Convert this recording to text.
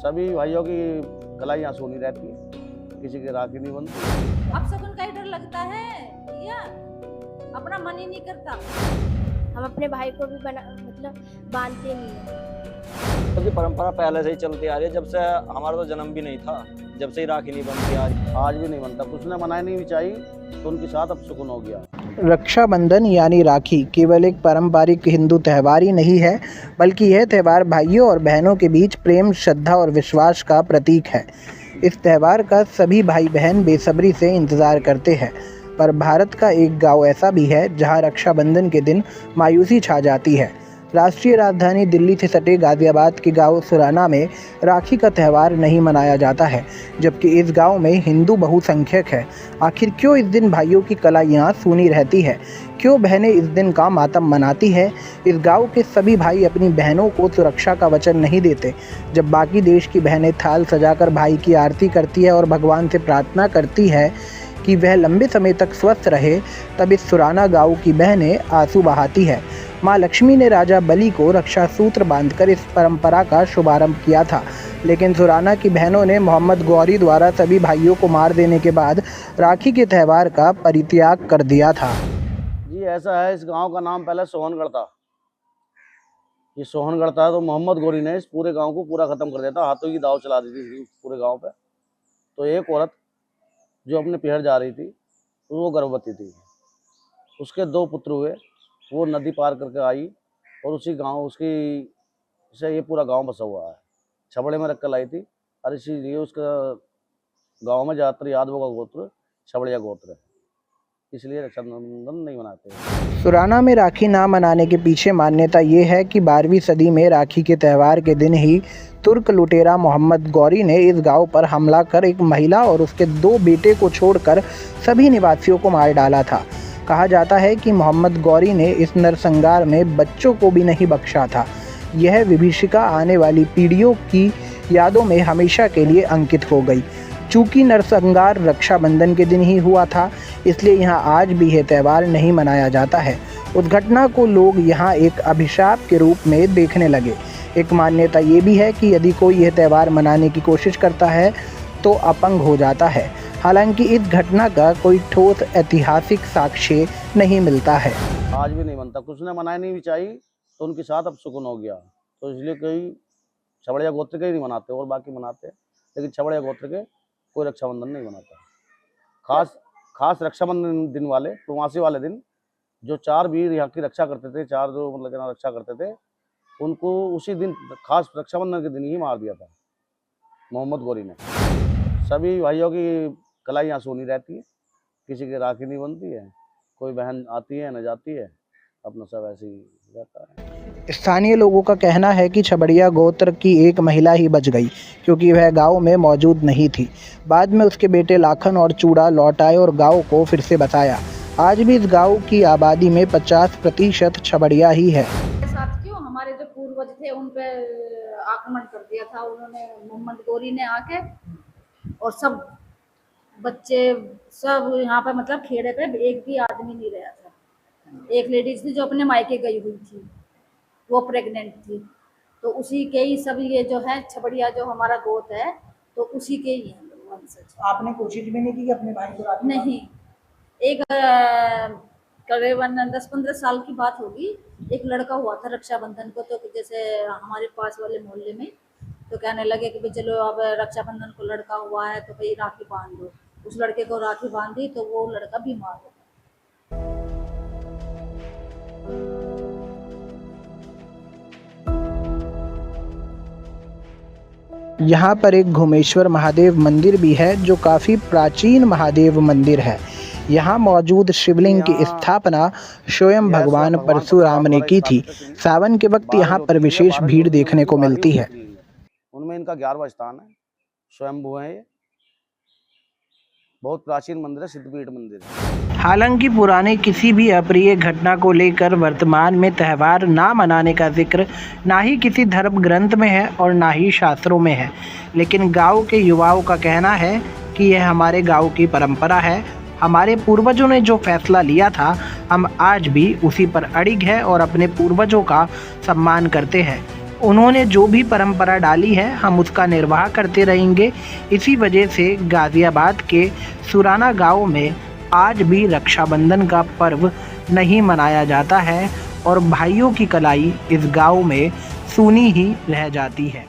सभी भाइयों की कलाइयाँ सोनी रहती है, किसी की राखी नहीं बनती। अब शगुन का ही डर लगता है या अपना मन ही नहीं करता। हम अपने भाई को भी बांधते नहीं है। क्योंकि परंपरा पहले से ही चलती आ रही है, जब से हमारा तो जन्म भी नहीं था, जब से ही राखी नहीं बनती आज भी नहीं बनता, कुछ ने मनाई नहीं चाहिए तो उनके साथ अब सुकून हो गया। रक्षाबंधन यानी राखी केवल एक पारंपरिक हिंदू त्यौहार ही नहीं है, बल्कि यह त्यौहार भाइयों और बहनों के बीच प्रेम, श्रद्धा और विश्वास का प्रतीक है। इस त्यौहार का सभी भाई बहन बेसब्री से इंतज़ार करते हैं, पर भारत का एक गांव ऐसा भी है जहां रक्षाबंधन के दिन मायूसी छा जाती है। राष्ट्रीय राजधानी दिल्ली से सटे गाज़ियाबाद के गांव सुराना में राखी का त्यौहार नहीं मनाया जाता है, जबकि इस गांव में हिंदू बहुसंख्यक है। आखिर क्यों इस दिन भाइयों की कलाइयाँ सूनी रहती है? क्यों बहनें इस दिन का मातम मनाती है? इस गांव के सभी भाई अपनी बहनों को सुरक्षा का वचन नहीं देते। जब बाकी देश की बहनें थाल सजाकर भाई की आरती करती है और भगवान से प्रार्थना करती है कि वह लंबे समय तक स्वस्थ रहे, तब इस सुराना गांव की बहनें आंसू बहाती है। माँ लक्ष्मी ने राजा बलि को रक्षा सूत्र बांधकर इस परंपरा का शुभारंभ किया था, लेकिन सुराना की बहनों ने मोहम्मद गौरी द्वारा सभी भाइयों को मार देने के बाद राखी के त्यौहार का परित्याग कर दिया था। जी ऐसा है, इस गांव का नाम पहले सोहनगढ़ था। ये सोहनगढ़ था, तो मोहम्मद गौरी ने इस पूरे गांव को पूरा खत्म कर दिया था, हाथों की दाव चला दी थी पूरे गांव पे। तो एक औरत जो अपने पीहर जा रही थी, वो गर्भवती थी, उसके 2 पुत्र हुए। वो नदी पार करके आई और उसी गांव उसकी से ये पूरा गांव बसा हुआ है, छबड़े में रखकर लाई थी। और इसीलिए उसका गांव में ज़्यादातर यादवों का गोत्र छबड़िया गोत्र है, इसलिए रक्षाबंधन नहीं मनाते। सुराना में राखी ना मनाने के पीछे मान्यता ये है कि 12वीं सदी में राखी के त्यौहार के दिन ही तुर्क लुटेरा मोहम्मद गौरी ने इस गांव पर हमला कर एक महिला और उसके 2 बेटे को छोड़कर सभी निवासियों को मार डाला था। कहा जाता है कि मोहम्मद गौरी ने इस नरसंहार में बच्चों को भी नहीं बख्शा था। यह विभीषिका आने वाली पीढ़ियों की यादों में हमेशा के लिए अंकित हो गई। चूँकि नरसंहार रक्षाबंधन के दिन ही हुआ था, इसलिए यहाँ आज भी यह त्यौहार नहीं मनाया जाता है। उस घटना को लोग यहाँ एक अभिशाप के रूप में देखने लगे। एक मान्यता ये भी है कि यदि कोई यह त्यौहार मनाने की कोशिश करता है तो अपंग हो जाता है। हालांकि इस घटना का कोई ठोस ऐतिहासिक साक्ष्य नहीं मिलता है। आज भी नहीं बनता, कुछ ने मनाई नहीं चाहिए तो उनके साथ अब सुकून हो गया। तो इसलिए कोई छबड़िया गोत्र के ही नहीं मनाते और बाकी मनाते हैं, लेकिन छबड़िया गोत्र के कोई रक्षाबंधन नहीं मनाता। खास रक्षाबंधन दिन वाले, पूर्णमासी वाले दिन, जो 4 वीर यहाँ की रक्षा करते थे, 4 जो मतलब रक्षा करते थे, उनको उसी दिन खास रक्षाबंधन के दिन ही मार दिया था मोहम्मद गौरी ने। सभी भाइयों की कलाइयाँ सोनी रहती है, किसी की राखी नहीं बनती है, कोई बहन आती है न जाती है, अपना सब ऐसे ही रहता है। स्थानीय लोगों का कहना है कि छबड़िया गोत्र की एक महिला ही बच गई, क्योंकि वह गांव में मौजूद नहीं थी। बाद में उसके बेटे लाखन और चूड़ा लौट आए और गांव को फिर से बसाया। आज भी इस गांव की आबादी में 50% छबड़िया ही है। साथ क्यों हमारे जो पूर्वज थे उन पे आक्रमण कर दिया था उन्होंने, मोहम्मद गौरी ने आके, और सब बच्चे सब यहाँ पे मतलब खेड़े पे एक भी आदमी नहीं रहा था। एक लेडीज थी जो अपने मायके गई हुई थी, वो प्रेग्नेंट थी, तो उसी के ही सब ये जो है छबड़िया जो हमारा गोत है, तो उसी के ही हैं वंशज। आपने कोशिश भी नहीं की कि अपने भाई को राखी? नहीं, एक करीबन 10-15 साल की बात होगी, एक लड़का हुआ था रक्षाबंधन को, तो जैसे हमारे पास वाले मोहल्ले में तो कहने लगे कि भाई चलो अब रक्षाबंधन को लड़का हुआ है तो भाई राखी बांध दो। उस लड़के को राखी बांधी तो वो लड़का बीमार हो गया। यहाँ पर एक घुमेश्वर महादेव मंदिर भी है, जो काफ़ी प्राचीन महादेव मंदिर है। यहाँ मौजूद शिवलिंग की स्थापना स्वयं भगवान परशुराम ने की थी। सावन के वक्त यहाँ पर विशेष भीड़ देखने को मिलती है। उनमें इनका 11वां स्थान है, स्वयंभू है। ये बहुत प्राचीन मंदिर है, सिद्धपीठ मंदिर है। हालांकि पुराने किसी भी अप्रिय घटना को लेकर वर्तमान में त्यौहार ना मनाने का जिक्र ना ही किसी धर्म ग्रंथ में है और ना ही शास्त्रों में है, लेकिन गांव के युवाओं का कहना है कि यह हमारे गांव की परंपरा है। हमारे पूर्वजों ने जो फैसला लिया था, हम आज भी उसी पर अड़िग है और अपने पूर्वजों का सम्मान करते हैं। उन्होंने जो भी परंपरा डाली है हम उसका निर्वाह करते रहेंगे। इसी वजह से गाज़ियाबाद के सुराना गांव में आज भी रक्षाबंधन का पर्व नहीं मनाया जाता है और भाइयों की कलाई इस गांव में सूनी ही रह जाती है।